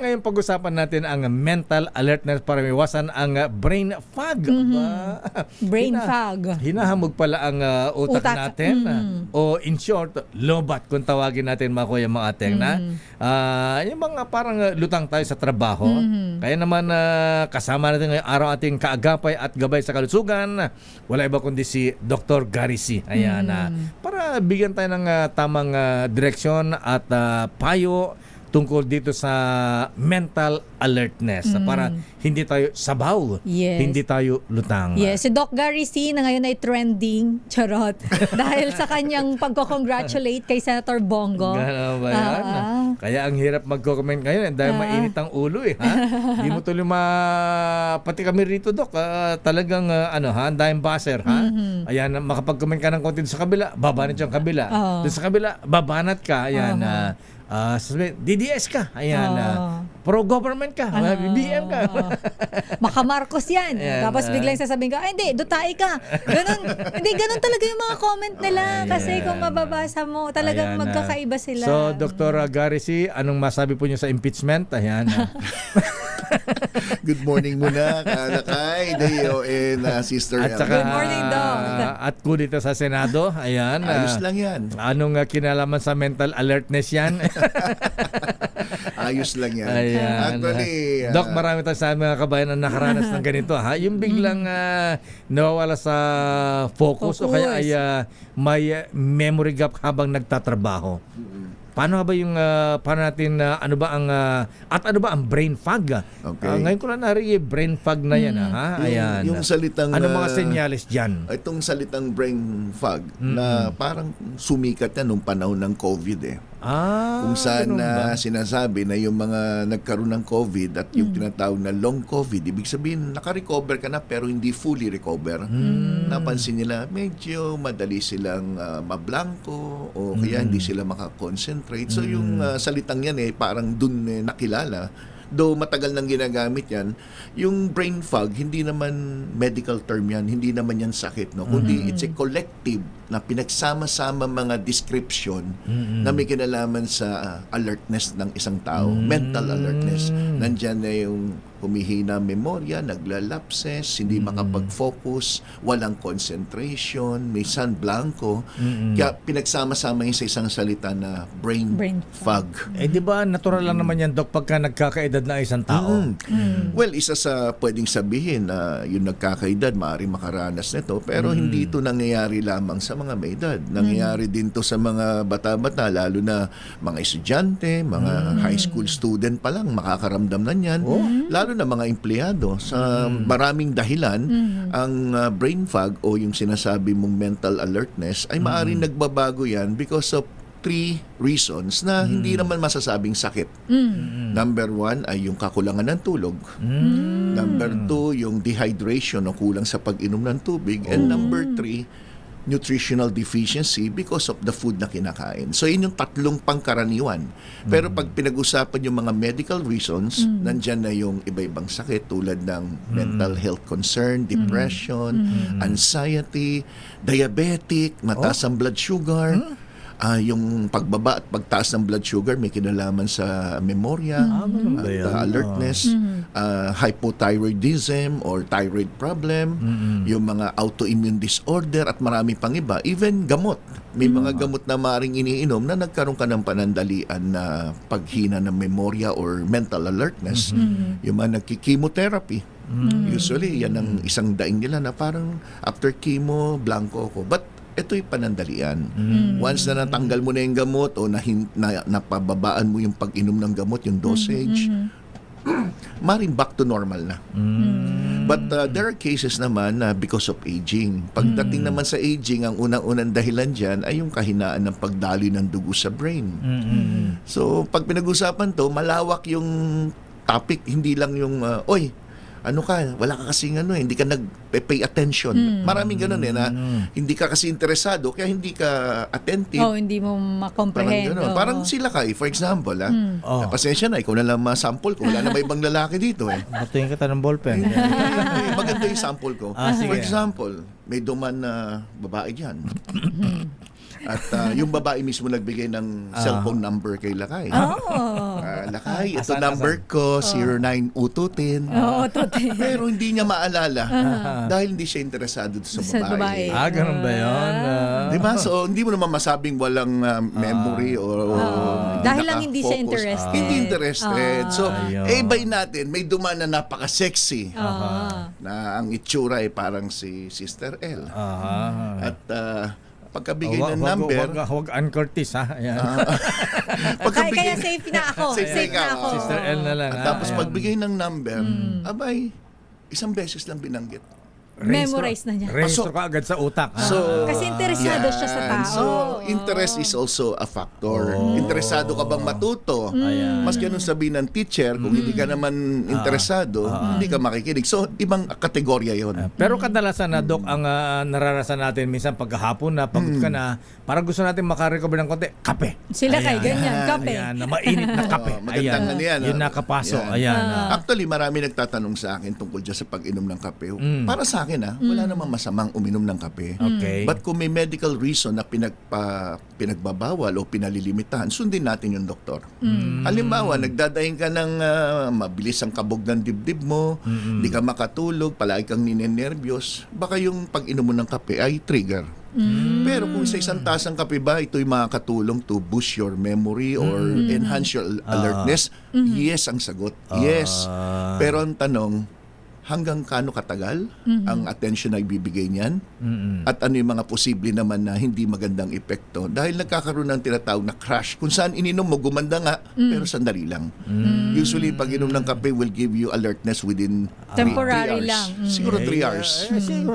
Ngayon pag-usapan natin ang mental alertness para iwasan ang brain fog. Brain fog. Hinahamog pala ang utak natin. O in short, lobat kung tawagin natin mga kuya mga ateng na. Yung mga parang lutang tayo sa trabaho. Kaya naman kasama natin ngayong araw ating kaagapay at gabay sa kalusugan. Wala iba kundi si Dr. Gary C. Ayan, para bigyan tayo ng tamang direksyon at payo tungkol dito sa mental alertness para hindi tayo sabaw, hindi tayo lutang. Yes, si Doc Gary C na ngayon ay trending, charot, dahil sa kanyang pagko-congratulate kay Senator Bongo. Gano'n ba yan? Kaya ang hirap magko-comment ngayon dahil mainit ang ulo ha? Di mo tuloy pati kami rito, Doc, talagang ang dahil baser ha? Ayan, makapag-comment ka ng konti sa kabila, babanat yung kabila. Doon sa kabila, babanat ka. Ayan, DDS ka. Ayan, pro-government ka. BBM ka. Maka Marcos yan. Tapos biglang sasabihin ka, ay hindi, dutay ka. Ganun. Hindi, ganun talaga yung mga comment nila. Kasi kung mababasa mo, talagang magkakaiba sila. So, Dr. Gary C, anong masabi po niyo sa impeachment? Ayan. Good morning muna, Kalakay, Deo, and Sister At saka, Good morning, Doc. At ko dito sa Senado. Ayan. Ayos lang yan. Anong kinalaman sa mental alertness yan? Ayos lang yan. Ayan. Actually, Doc, marami tayo sa mga kabayan na nakaranas ng ganito. Yung biglang nawawala sa focus o kaya ay may memory gap habang nagtatrabaho. Paano ba yung paano natin ano ba ang brain fog? Okay. Ngayon ko lang narinig brain fog na yan Ayan. Yung salitang ano mga senyales diyan? Itong salitang brain fog na parang sumikat na nung panahon ng COVID kung saan sinasabi na yung mga nagkaroon ng COVID at yung tinatawag na long COVID, ibig sabihin naka-recover ka na pero hindi fully recover. Napansin nila medyo madali silang mablangko o kaya hindi sila makakonsentrate. So yung salitang yan parang dun nakilala. Though matagal nang ginagamit yan, yung brain fog, hindi naman medical term yan, hindi naman yan sakit, no? Kundi it's a collective na pinagsama-sama mga description na may kinalaman sa alertness ng isang tao, mental alertness. Nandyan na yung humihina memorya, naglalapses, hindi makapag-focus, walang concentration, may blanco. Kaya pinagsama-sama yun sa isang salita na brain fog. Di ba natural lang naman yan, Doc, pagka nagkakaedad na isang tao? Well, isa sa pwedeng sabihin na yung nagkakaedad, maaaring makaranas nito, pero hindi ito nangyayari lamang sa mga may edad. Nangyayari din to sa mga bata-bata, lalo na mga estudyante, mga high school student pa lang, makakaramdam na yan. Lalo na mga empleyado. Sa maraming dahilan, ang brain fog o yung sinasabi mong mental alertness ay maaaring nagbabago yan because of 3 reasons na hindi naman masasabing sakit. Number 1 ay yung kakulangan ng tulog. Number 2, yung dehydration o kulang sa pag-inom ng tubig. And number 3, nutritional deficiency because of the food na kinakain. So, yun yung 3 pangkaraniwan. Pero pag pinag-usapan yung mga medical reasons, nandyan na yung iba-ibang sakit tulad ng mental health concern, depression, anxiety, diabetic, mataas ang blood sugar, yung pagbaba at pagtaas ng blood sugar may kinalaman sa memorya, alertness, hypothyroidism or thyroid problem, yung mga autoimmune disorder at marami pang iba. Even gamot. May mga gamot na maaaring iniinom na nagkaroon ka ng panandalian na paghina ng memorya or mental alertness. Yung mga nagki-chemotherapy. Usually, yan ang isang daing nila na parang after chemo, blanco ako. But ito'y panandalian. Once na natanggal mo na yung gamot o napababaan mo yung pag-inom ng gamot, yung dosage, maring back to normal na. But there are cases naman na because of aging. Pagdating naman sa aging, ang unang-unang dahilan dyan ay yung kahinaan ng pagdaloy ng dugo sa brain. So, pag pinag-usapan to, malawak yung topic, hindi lang yung, ano ka, wala ka kasing hindi ka nag-pay attention. Maraming ganun na hindi ka kasi interesado, kaya hindi ka attentive. Hindi mo makomprehend. Parang sila ka, for example, pasensya na, ikaw na lang ma-sample ko. Wala na may ibang lalaki dito. Matingin ka ng ballpen. Maganda yung sample ko. For example, may duman na babae dyan. At yung babae mismo nagbigay ng cellphone number kay Lakay. Oh. Lakay, ito Asan? number ko, 09 Oo, tote. Pero hindi niya maalala dahil hindi siya interesado sa Sa babae. babae. Ganun ba yun? Di ba? So, hindi mo naman masabing walang memory o Dahil lang hindi siya nakafocus. interested. Hindi interested. So, Ayun. ibayin natin, may dumaan na napaka-sexy Ah. na ang itsura ay parang si Sister L. At pagkabigay ng number, Huwag Curtis, ha? Ayan. Kaya safe na ako. Safe Safe ka, na ako. Sister L na lang. at ha? tapos Ayan. pagbigay ng number, abay, isang beses lang binanggit. Memorize na niya. Rehistro ka agad sa utak. ha? Kasi interesado siya sa tao. So, interest is also a factor. Interesado ka bang matuto? Mas ganun sabihin ng teacher, kung hindi ka naman interesado, hindi ka makikinig. So, ibang kategorya yon. Pero kadalasan na, Dok, ang naranasan natin minsan pagkahapon na pagod ka na, parang gusto natin makarecover ng konti, kape. Sila kay ganyan, kape. Ayan, na mainit na kape. Magandang ano yan. Yun nakapasok. Yan. Ayan. Actually, marami nagtatanong sa akin tungkol dyan sa pag-inom ng kape. Para sa akin, wala namang masamang uminom ng kape. Okay. But kung may medical reason na pinagbabawal o pinalilimitahan, sundin natin yung doktor. Halimbawa, nagdadaing ka ng mabilis ang kabog ng dibdib mo, hindi ka makatulog, palagi kang ninenervyos, baka yung pag-inom mo ng kape ay trigger. Pero kung sa isang tasang kape ba, ito'y makakatulong to boost your memory or enhance your alertness? Yes ang sagot. Yes. Pero ang tanong, hanggang kano katagal ang attention na ibibigay niyan? At ano yung mga posible naman na hindi magandang epekto? Dahil nagkakaroon ng tinatawag na crash. Kung saan ininom mo, gumanda nga, pero sandali lang. Usually, pag inom ng kape will give you alertness within Temporary 3 hours. lang. Siguro 3 hours.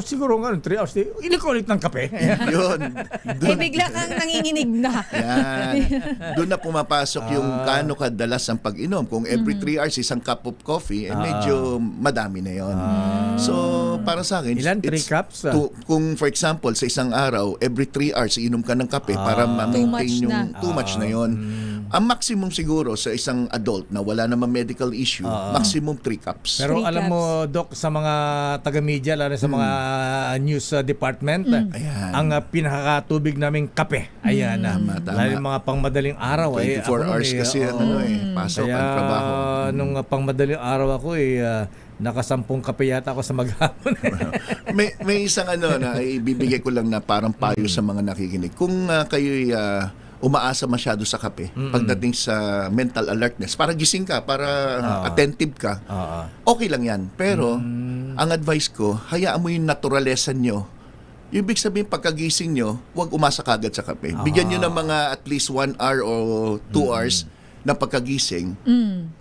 Siguro nga, 3 hours. Ilik ko ulit ng kape. Yun. Bigla kang nanginginig na. Yan. Doon na pumapasok yung kano kadalas ang pag-inom. Kung every 3 hours isang cup of coffee, medyo madami na yun. So, para sa akin, Ilan? 3 it's cups? kung for example, sa isang araw, every 3 hours, iinom ka ng kape para ma-maintain Too much yung too much na yun. Ang maximum siguro sa isang adult na wala namang medical issue, maximum 3 cups. Pero 3 alam cups. mo, Doc, sa mga taga-media, lalo sa mga news department, Ayan. ang pinakatubig naming kape. Ayan. Tama. Lalo yung mga pangmadaling araw. 24 hours kasi pasok Kaya ang trabaho. nung pangmadaling araw ako, nakasampung kape yata ako sa maghapon. may isang na ibibigay ko lang na parang payo sa mga nakikinig. Kung kayo'y umaasa masyado sa kape, pagdating sa mental alertness, para gising ka, para attentive ka, okay lang yan. Pero, ang advice ko, hayaan mo yung naturalesa nyo. Ibig sabihin, pagkagising nyo, huwag umasa kagad sa kape. Bigyan nyo ng mga at least 1 hour o 2 hours na pagkagising,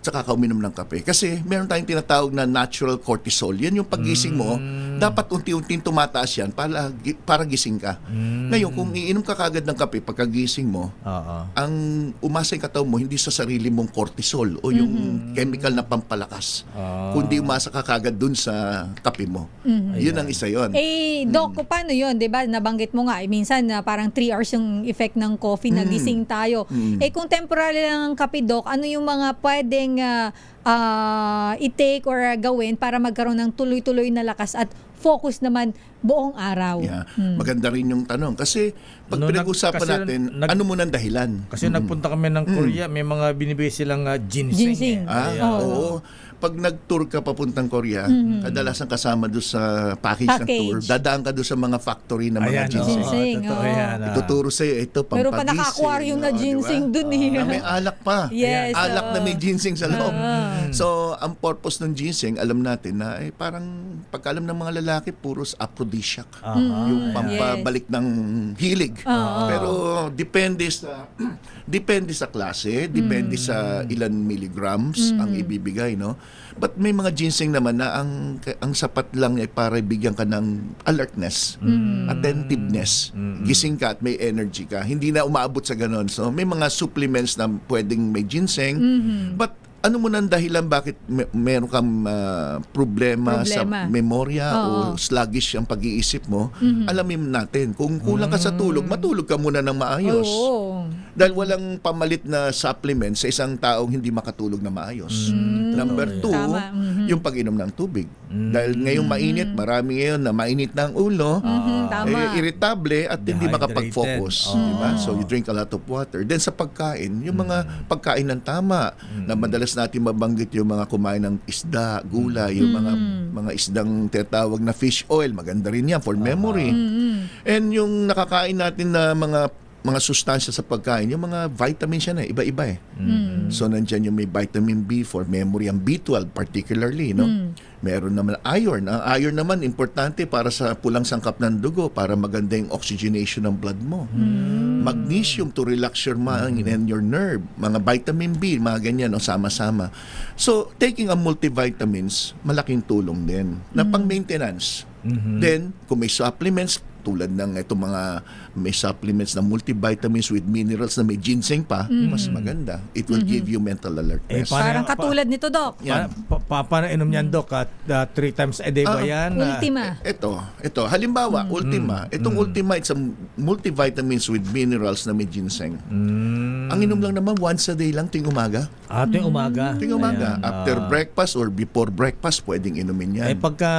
tsaka ka uminom ng kape. Kasi meron tayong tinatawag na natural cortisol. Yan yung paggising mo, dapat unti-unting tumataas yan para gising ka. Ngayon, kung iinom ka kagad ng kape pagkagising mo, ang umasa yung katawan mo, hindi sa sarili mong cortisol o yung chemical na pampalakas, kundi umasa ka kagad dun sa kape mo. Yun ang isa yun. Doc, paano yun? Diba, nabanggit mo nga, minsan parang 3 hours yung effect ng coffee, nagising tayo. Kung temporary lang ang kape, Doc, ano yung mga pwedeng i-take or gawin para magkaroon ng tuloy-tuloy na lakas at focus naman buong araw? Yeah. Maganda rin yung tanong. Kasi pag pinag-usapan natin, ano muna ang dahilan? Kasi nagpunta kami ng Korea, may mga binibigay silang ginseng. Ginseng. Oo. Pag nag-tour ka papuntang Korea, kadalasan kasama doon sa package ng tour, dadaan ka doon sa mga factory ng mga ginseng. Ginseng, Totoo oo. yan. Ituturo sa'yo, ito pampagising. Meron pa naka-aquarium na ginseng dun Na may alak pa. Yes, Alak na may ginseng sa loob. So, ang purpose ng ginseng, alam natin na parang pagkaalam ng mga lalaki, puros aphrodisiac. Yung pampabalik ng hilig. Pero depende sa klase, depende sa ilan milligrams ang ibibigay, no? But may mga ginseng naman na ang sapat lang ay para bigyan ka ng alertness, attentiveness, gising ka at may energy ka. Hindi na umaabot sa ganon. So may mga supplements na pwedeng may ginseng, but ano mo nang dahilan bakit meron kang problema sa memorya o sluggish ang pag-iisip mo, alamin natin. Kung kulang ka sa tulog, matulog ka muna ng maayos. Dahil walang pamalit na supplement sa isang taong hindi makatulog na maayos. Number 2, Tama. yung pag-inom ng tubig. Dahil ngayong mainit, marami ngayon na mainit na ang ulo, Tama. irritable at hindi Dehydrated. makapag-focus. Diba? So you drink a lot of water. Then sa pagkain, yung mga pagkain ng tama, na madalas natin mabanggit yung mga kumain ng isda, gulay, yung mga isdang tinatawag na fish oil, maganda rin yan for memory. And yung nakakain natin na mga sustansya sa pagkain, yung mga vitamins yan iba-iba eh. So nandyan yung may vitamin B for memory, ang B12 particularly, no? Meron naman iron. Ang iron naman importante para sa pulang sangkap ng dugo, para maganda yung oxygenation ng blood mo. Magnesium to relax your mind and your nerve. Mga vitamin B, mga ganyan, no? Sama-sama. So taking a multivitamins, malaking tulong din na pang-maintenance. Then, kung may supplements, tulad ng itong mga may supplements na multivitamins with minerals na may ginseng pa, mas maganda. It will give you mental alertness. Parang katulad nito, Doc. Yan. Paano inom niyan, Doc? 3 times a day ba yan? Ultima. Ito. Halimbawa, Ultima. Itong Ultima, it's a multivitamins with minerals na may ginseng. Ang inom lang naman once a day lang, ting umaga. Tuwing umaga. Ting umaga. Ayan, After breakfast or before breakfast, pwedeng inumin yan. pagka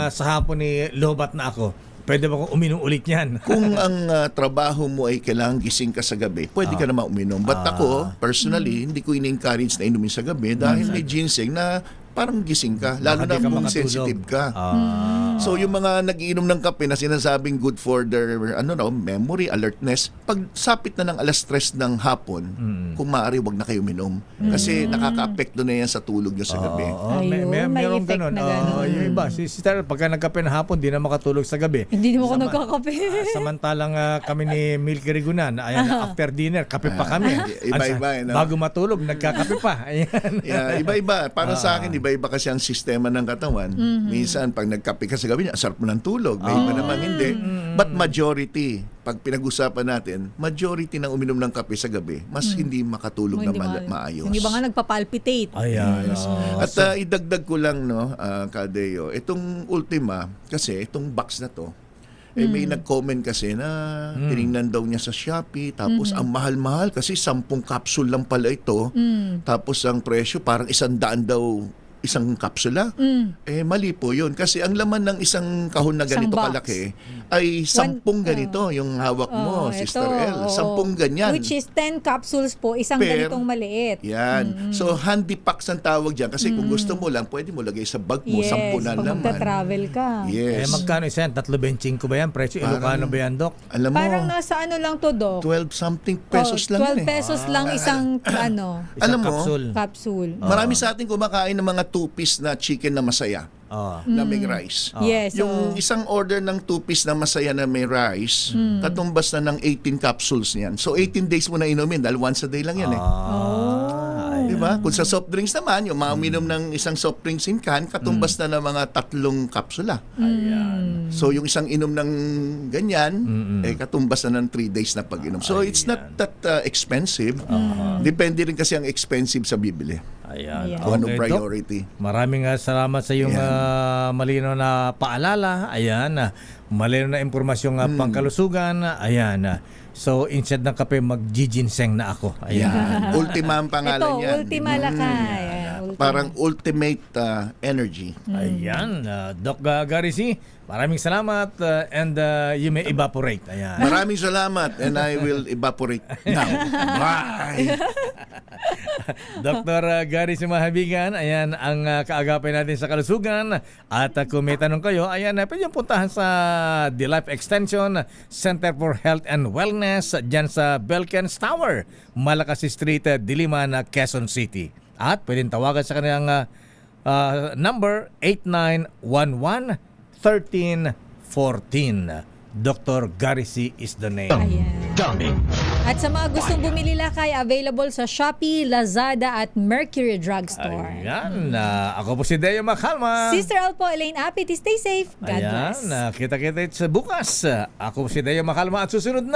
sa hapon ni lobat na ako, pwede ba akong uminom ulit yan? Kung ang trabaho mo ay kailangan gising ka sa gabi, pwede ka naman uminom. But ako, personally, hindi ko in-encourage na inumin sa gabi dahil may ginseng na parang gising ka. Lalo na Baka di ka kung makatulog. sensitive ka. So yung mga nagiinom ng kape na sinasabing good for their memory, alertness, pag sapit na ng alas 3 ng hapon, kung maaari wag na kayo uminom. Kasi nakaka-apekto na yan sa tulog nyo sa gabi. Ayun, may merong effect ganun. na ganun. Yung iba, si Sister, pagka nagkape ng hapon, di na makatulog sa gabi. Hindi mo ako nagkakape. Samantalang kami ni Milky Rigunan, ayan, after dinner, kape pa kami. Iba-iba, no? Bago matulog, nagkakape pa. Ayan. Yeah, iba-iba. Para sa akin, iba-iba kasi ang sistema ng katawan. Minsan, pag nagkape ka sa gabi, sarap mo ng tulog. May iba naman hindi. But majority, pag pinag-usapan natin, majority ng uminom ng kape sa gabi, mas hindi makatulog na maayos. Hindi ba nga nagpapalpitate? Ayan. At idagdag ko lang, Kadeo, itong Ultima, kasi itong box na to, may nag-comment kasi na tinignan daw niya sa Shopee, tapos ang mahal-mahal kasi 10 capsule lang pala ito, tapos ang presyo parang 100 daw isang kapsula. Mali po yun. Kasi ang laman ng isang kahon na ganito Isang box. kalaki ay 10 ganito yung hawak mo, Sister El. 10 ganyan. Which is 10 capsules po, isang ganitong maliit. Yan. So, handy packs ang tawag dyan. Kasi kung gusto mo lang, pwede mo lagay sa bag mo, 10 na pag naman. magta-travel ka. Yes. Magkano isa yan? 3.25 ba yan? Presyo Ilocano ba yan, Doc? Alam mo, Parang nasa ano lang to, Doc? 12 something pesos lang 12 yan eh. pesos lang isang Alam mo, capsule. marami sa atin kumakain ng mga 2-piece na chicken na masaya na may rice. Yes. Yung isang order ng 2-piece na masaya na may rice, katumbas na ng 18 capsules niyan. So 18 days mo na inumin dahil once a day lang yan eh. Diba? Kung sa soft drinks naman, yung mauminom ng isang soft drinks in can, katumbas na ng mga 3 kapsula. Ayan. So yung isang inom ng ganyan, katumbas na ng 3 days na pag-inom. So it's not that expensive. Depende rin kasi ang expensive sa bibili. Ayan. Kung anong Okay, Doc. priority. Maraming salamat sa iyong malinaw na paalala. Ayan. Malinaw na impormasyong pangkalusugan. Ayan. So, instead ng kape, mag-ginseng na ako. Ayan. Ultima ang pangalan Ito, yan. Ultima Lakay. Parang ultimate energy. Ayan. Doc Gary C., maraming salamat and you may evaporate. Ayan. Maraming salamat and I will evaporate now. Bye! Dr. Gary C. Mahabigan, ayan ang kaagapay natin sa kalusugan. At kung may tanong kayo, ayan, pwede yung puntahan sa The Life Extension Center for Health and Wellness dyan sa Belkens Tower, Malacasi Street, Diliman, Quezon City. At pwedeng tawagan sa kanilang number 8911-1314. Dr. Gary C. is the name. Ayan. At sa mga gustong bumili lakay, available sa Shopee, Lazada at Mercury Drugstore. Ayan. Ako po si Deo Macalma. Sister Alpo, Elaine Apit, stay safe. God bless. Ayan. Kita-kita sa bukas. Ako po si Deo Macalma at susunod na